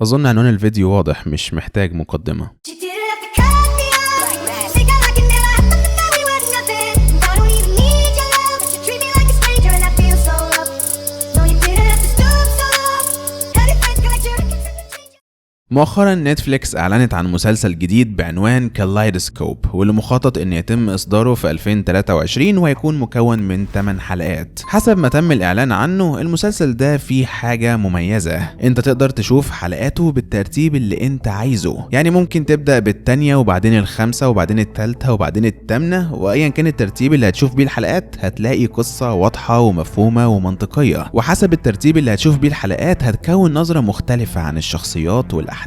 أظن عنوان الفيديو واضح، مش محتاج مقدمة. She didn't have to cut me off. Think I like it never happened, but now we were nothing. I don't even need your love, but you treat me like a stranger and I feel so up. No, you didn't have to stoop so low. How did friends collect your records and then change? مؤخرا نتفليكس أعلنت عن مسلسل جديد بعنوان كالايدوسكوب، واللي مخطط إن يتم إصداره في 2023 وهيكون مكون من 8 حلقات. حسب ما تم الإعلان عنه، المسلسل ده فيه حاجة مميزة، أنت تقدر تشوف حلقاته بالترتيب اللي أنت عايزه. يعني ممكن تبدأ بالتانية وبعدين الخامسة وبعدين التالتة وبعدين التامنة، وأيا كان الترتيب اللي هتشوف بيه الحلقات هتلاقي قصة واضحة ومفهومة ومنطقية، وحسب الترتيب اللي هتشوف بيه الحلقات هتكون نظرة مختلفة عن الشخصيات والأحداث.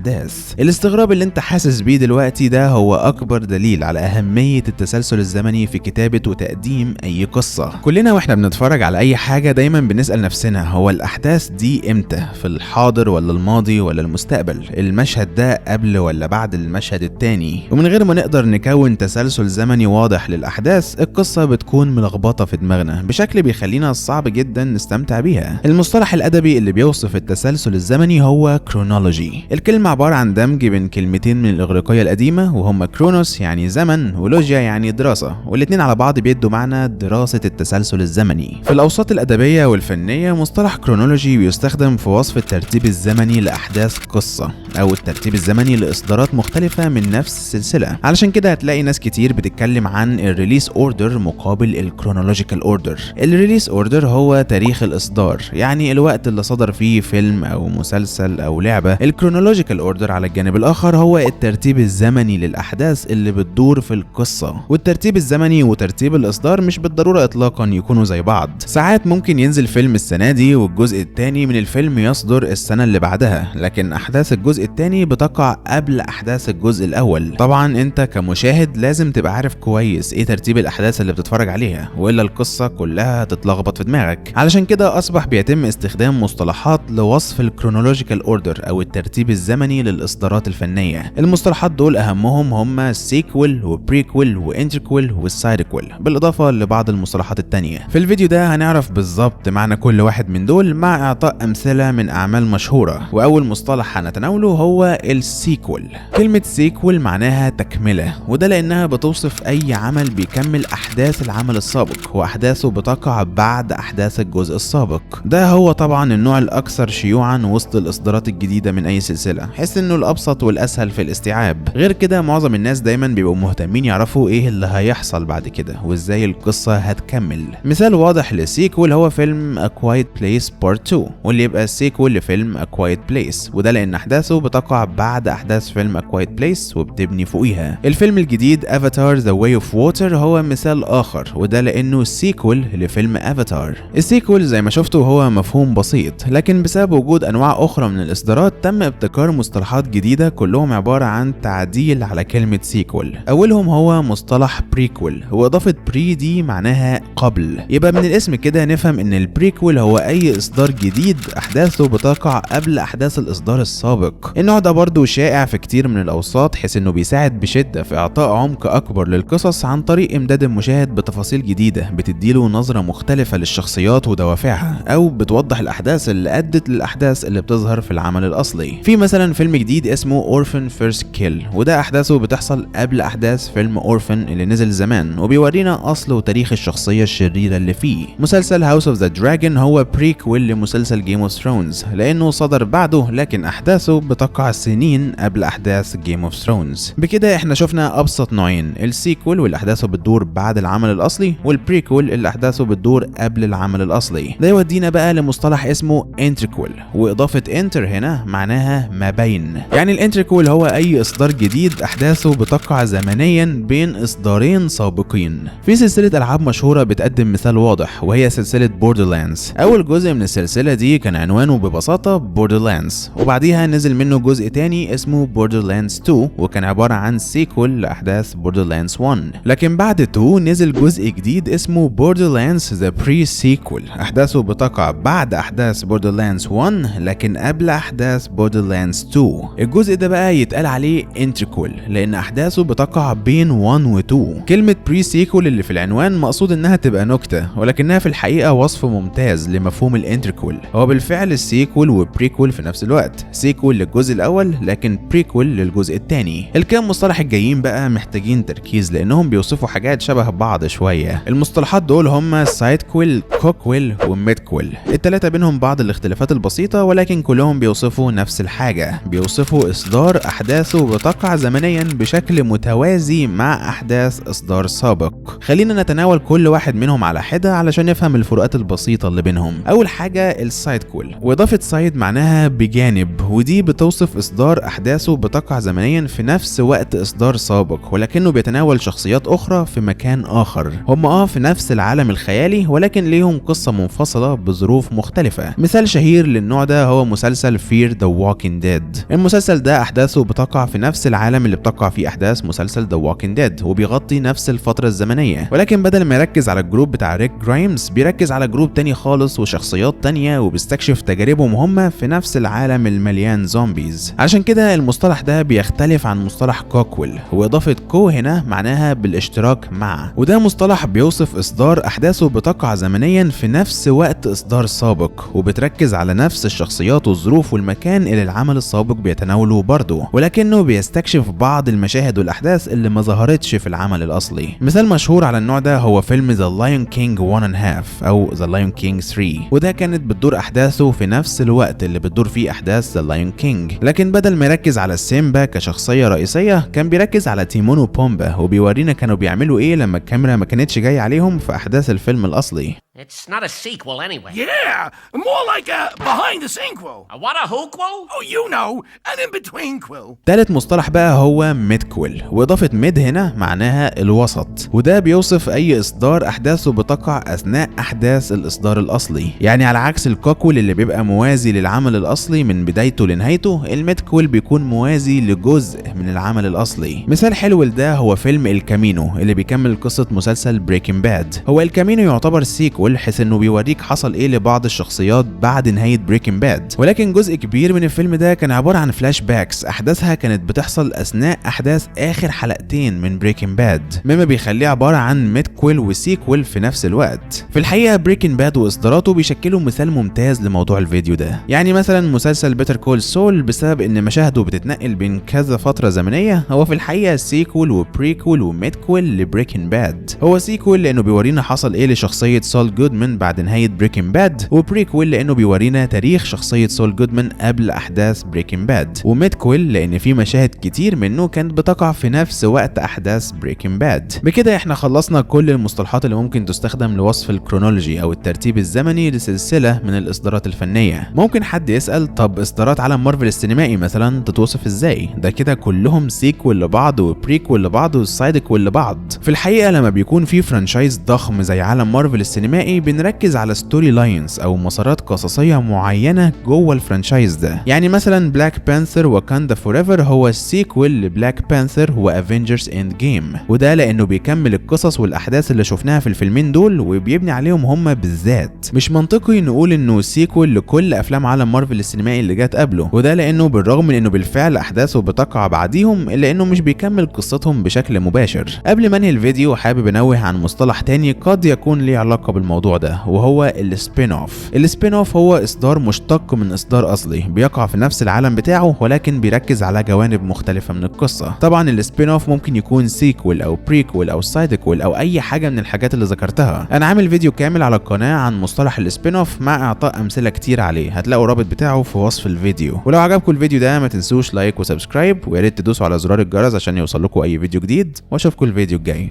الاستغراب اللي انت حاسس بيه دلوقتي ده هو اكبر دليل على اهمية التسلسل الزمني في كتابة وتقديم اي قصة. كلنا واحنا بنتفرج على اي حاجة دايما بنسأل نفسنا، هو الاحداث دي امتى؟ في الحاضر ولا الماضي ولا المستقبل؟ المشهد ده قبل ولا بعد المشهد التاني؟ ومن غير ما نقدر نكون تسلسل زمني واضح للاحداث، القصة بتكون ملخبطة في دماغنا بشكل بيخلينا صعب جدا نستمتع بيها. المصطلح الادبي اللي بيوصف التسلسل الزمني هو كرونولوجي. الكلمة عبارة عن دمج بين كلمتين من الإغريقية القديمة، وهما كرونوس يعني زمن ولوجيا يعني دراسة، والاتنين على بعض بيدوا معنى دراسة التسلسل الزمني. في الأوساط الأدبية والفنية مصطلح كرونولوجي بيستخدم في وصف الترتيب الزمني لأحداث قصة أو الترتيب الزمني لإصدارات مختلفة من نفس السلسلة. علشان كده هتلاقي ناس كتير بتتكلم عن الريليس اوردر مقابل الكرونولوجيكال اوردر. الريليس اوردر هو تاريخ الإصدار، يعني الوقت اللي صدر فيه فيلم أو مسلسل أو لعبة. الكرونولوجيكال اوردر على الجانب الاخر هو الترتيب الزمني للاحداث اللي بتدور في القصه. والترتيب الزمني وترتيب الاصدار مش بالضروره اطلاقا يكونوا زي بعض. ساعات ممكن ينزل فيلم السنه دي والجزء الثاني من الفيلم يصدر السنه اللي بعدها، لكن احداث الجزء الثاني بتقع قبل احداث الجزء الاول. طبعا انت كمشاهد لازم تبقى عارف كويس ايه ترتيب الاحداث اللي بتتفرج عليها، والا القصه كلها هتتلخبط في دماغك. علشان كده اصبح بيتم استخدام مصطلحات لوصف الكرونولوجيكال اوردر او الترتيب الزمني للإصدارات الفنية. المصطلحات دول أهمهم هم سيكوال وبريكوال وانتركوال والسايدكوال، بالإضافة لبعض المصطلحات التانية. في الفيديو ده هنعرف بالظبط معنى كل واحد من دول مع إعطاء أمثلة من أعمال مشهورة. وأول مصطلح هنتناوله هو السيكوال. كلمة سيكوال معناها تكملة، وده لأنها بتوصف أي عمل بيكمل أحداث العمل السابق، وأحداثه بتقع بعد أحداث الجزء السابق. ده هو طبعا النوع الأكثر شيوعا وسط الإصدارات الجديدة من أي سلسلة، حيث إنه الأبسط والأسهل في الاستيعاب. غير كده معظم الناس دايما بيبقوا مهتمين يعرفوا ايه اللي هيحصل بعد كده وازاي القصة هتكمل. مثال واضح للسيكوال هو فيلم A Quiet Place Part 2، واللي يبقى السيكوال لفيلم A Quiet Place، وده لأن أحداثه بتقع بعد أحداث فيلم A Quiet Place وبتبني فوقيها. الفيلم الجديد Avatar The Way of Water هو مثال آخر، وده لأنه سيكوال لفيلم افاتار. السيكوال زي ما شفتوا هو مفهوم بسيط، لكن بسبب وجود أنواع أخرى من الإصدارات تم ابتكار مصطلحات جديدة كلهم عبارة عن تعديل على كلمة سيكوال. أولهم هو مصطلح بريكوال، وإضافة بري دي معناها قبل. يبقى من الاسم كده نفهم إن البريكوال هو أي إصدار جديد أحداثه بتقع قبل أحداث الإصدار السابق. النوع ده برضو شائع في كتير من الأوساط، حيث إنه بيساعد بشدة في إعطاء عمق أكبر للقصص عن طريق إمداد المشاهد بتفاصيل جديدة بتديله نظرة مختلفة للشخصيات ودوافعها، أو بتوضح الأحداث اللي أدت للأحداث اللي بتظهر في العمل الأصلي. في مثلا فيلم جديد اسمه Orphan First Kill، وده أحداثه بتحصل قبل أحداث فيلم Orphan اللي نزل زمان، وبيورينا أصل وتاريخ الشخصية الشريرة اللي فيه. مسلسل House of the Dragon هو بريكويل لمسلسل Game of Thrones، لأنه صدر بعده لكن أحداثه بتقع سنين قبل أحداث Game of Thrones. بكده احنا شفنا أبسط نوعين، السيكوال واللي أحداثه بتدور بعد العمل الأصلي، والبريكوال اللي أحداثه بتدور قبل العمل الأصلي. ده يودينا بقى لمصطلح اسمه انتركوال، وإضافة انتر هنا معناها ما بين. يعني الانتركوال هو أي إصدار جديد أحداثه بتقع زمنيا بين إصدارين سابقين. في سلسلة ألعاب مشهورة بتقدم مثال واضح، وهي سلسلة بوردرلاندز. أول جزء من السلسلة دي كان عنوانه ببساطة بوردرلاندز، وبعديها نزل منه جزء تاني اسمه بوردرلاندز 2، وكان عبارة عن سيكول لأحداث بوردرلاندز 1. لكن بعد 2 نزل جزء جديد اسمه بوردرلاندز ذا بري سيكول، أحداثه بتقع بعد أحداث بوردرلاندز 1 لكن قبل أحداث بوردرلاندز احداث 2. الجزء ده بقى يتقال عليه انتركول لان احداثه بتقع بين 1 و 2. كلمة بري سيكول اللي في العنوان مقصود انها تبقى نكتة، ولكنها في الحقيقة وصف ممتاز لمفهوم الانتركول. هو بالفعل السيكول وبريكول في نفس الوقت، سيكول للجزء الاول لكن بريكول للجزء الثاني. الكام مصطلح الجايين بقى محتاجين تركيز لانهم بيوصفوا حاجات شبه بعض شوية. المصطلحات دول هم سايدكول، كوكويل وميدكول. الثلاثة بينهم بعض الاختلافات البسيطة ولكن كلهم بيوصفوا نفس الحاجة، بيوصفوا اصدار احداثه بتقع زمنيا بشكل متوازي مع احداث اصدار سابق. خلينا نتناول كل واحد منهم على حدة علشان نفهم الفروقات البسيطة اللي بينهم. اول حاجة السايدكول، واضافة سايد معناها بجانب، ودي بتوصف اصدار احداثه بتقع زمنيا في نفس وقت اصدار سابق ولكنه بيتناول شخصيات اخرى في مكان اخر. هم في نفس العالم الخيالي ولكن ليهم قصة منفصلة بظروف مختلفة. مثال شهير للنوع ده هو مسلسل Fear the Walking Dead. المسلسل ده احداثه بتقع في نفس العالم اللي بتقع فيه احداث مسلسل The Walking Dead وبيغطي نفس الفترة الزمنية، ولكن بدل ما يركز على الجروب بتاع ريك جرايمز بيركز على جروب تاني خالص وشخصيات تانية وبيستكشف تجاربهم هم في نفس العالم المليان زومبيز. عشان كده المصطلح ده بيختلف عن مصطلح كوكويل، واضافة كو هنا معناها بالاشتراك مع، وده مصطلح بيوصف اصدار احداثه بتقع زمنيا في نفس وقت اصدار سابق وبتركز على نفس الشخصيات والظروف والمكان اللي العمل السابق بيتناوله برضه، ولكنه بيستكشف بعض المشاهد والاحداث اللي ما ظهرتش في العمل الاصلي. مثال مشهور على النوع ده هو فيلم The Lion King 1.5 او The Lion King 3، وده كانت بتدور احداثه في نفس الوقت اللي بتدور فيه احداث The Lion King، لكن بدل ما يركز على سيمبا كشخصية رئيسية كان بيركز على تيمون وبومبا وبيورينا كانوا بيعملوا ايه لما الكاميرا ما كانتش جاية عليهم في احداث الفيلم الاصلي. It's not a sequel anyway. Yeah, more like a behind the sequel. A what, a whoquel? Oh, you know, an in-between quill. تالت مصطلح بقى هو ميدكول، واضافة ميد هنا معناها الوسط، وده بيوصف اي اصدار احداثه بتقع اثناء احداث الاصدار الاصلي. يعني على عكس الكوكول اللي بيبقى موازي للعمل الاصلي من بدايته لنهايته، الميدكول بيكون موازي لجزء من العمل الاصلي. مثال حلو لده هو فيلم الكامينو اللي بيكمل قصة مسلسل بريكنج باد. هو الكامينو يعتبر سيكول حيث انه بيوريك حصل ايه لبعض الشخصيات بعد نهاية بريكنج باد، ولكن جزء كبير من الفيلم ده كان عبارة عن فلاش باكس احداثها كانت بتحصل اثناء احداث اخر حلقتين من بريكنج باد، مما بيخليه عبارة عن ميدكول وسيكول في نفس الوقت. في الحقيقة بريكنج باد واصداراته بيشكلوا مثال ممتاز لموضوع الفيديو ده. يعني مثلا مسلسل بيتر كول سول بسبب ان مشاهده بتتنقل بين كذا فترة زمنية هو في الحقيقة سيكول وبريكول وميدكول لبريكنج باد. هو سيكول لانه بيورينا حصل ايه لشخصية سول جودمان بعد نهاية بريكنج باد، وبريكول لانه بيورينا تاريخ شخصية سول جودمان قبل احداث بريكنج باد، وميدكول لان في مشاهد كتير منه كانت بتقع في نفس وقت احداث بريكنج باد. بكده احنا خلصنا كل المصطلحات اللي ممكن تستخدم لوصف الكرونولوجي او الترتيب الزمني لسلسلة من الاصدارات الفنية. ممكن حد يسأل طب اصدارات عالم مارفل السينمائي مثلا تتوصف ازاي؟ ده كده كلهم سيكول لبعض وبريكول لبعض وسايدكول لبعض. في الحقيقة لما بيكون في فرانشايز ضخم زي عالم مارفل السينمائي بنركز على ستوري لاينز او مسارات قصصية معينة جوه الفرانشايز ده. يعني مثلا بلاك بانثر واكاندا فوريفر هو السيكول لبلاك بانثر وافنجرز اند جيم، وده لانه بيكمل القصص والاحداث اللي شفناها في الفيلمين دول وبيبني عليهم هم بالذات. مش منطقي نقول انه سيكول لكل افلام عالم مارفل السينمائي اللي جات قبله، وده لانه بالرغم من انه بالفعل احداثه بتقع بعديهم الا انه مش بيكمل قصتهم بشكل مباشر. قبل ما انهي الفيديو حابب انوه عن مصطلح تاني قد يكون ليه علاقة بالموضوع ده وهو السبين اوف. السبين اوف هو اصدار مشتق من اصدار اصلي بيقع في نفس العالم بتاعه ولكن بيركز على جوانب مختلفة من القصة. طبعا السبين اوف ممكن يكون سيكول او بريكول او سايدكول او اي حاجة من الحاجات اللي ذكرتها. انا عامل فيديو كامل على القناة عن مصطلح السبين اوف مع اعطاء امثلة كتير عليه، هتلاقوا الرابط بتاعه في وصف الفيديو. ولو عجبكم الفيديو ده ما تنسوش لايك وسبسكرايب، ويا ريت تدوسوا على زرار الجرس عشان يوصل لكم اي فيديو جديد، واشوفكم الفيديو الجاي.